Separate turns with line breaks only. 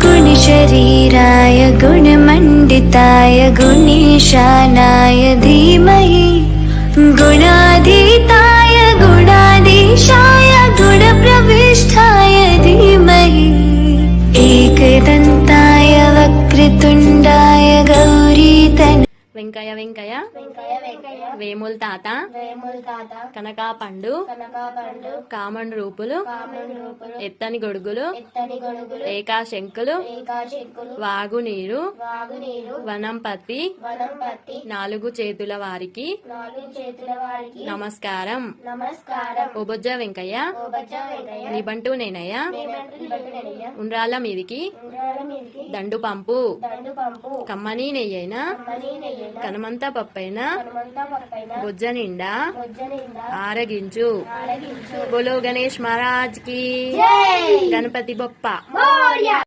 गुणशरीराय गुणमण्डिताय गुणीशानाय धीमहि गुणाधीताय गुणाधीशाय गुणप्रविष्ठाय धीमहि एकदन्ताय वक्रतुण्डाय गौरीतन
వెంకయ్య వెంకయ్య వేముల తాత కనకా పండు కామన్ రూపులు ఎత్తని గొడుగులు ఏకాశంకులు వాగునీరు వనంపతి నాలుగు చేతుల వారికి నమస్కారం. ఓబొజ్జ వెంకయ్య నిబంటూ నేనయ్య ఉండ్రాళ్ళ మీదికి దండు పంపు కమ్మని నెయ్యైనా కనమంతా పప్పైనా బొజ్జ నిండా ఆరగించు. బోలో గణేష్ మహారాజ్ కి గణపతి బొప్ప.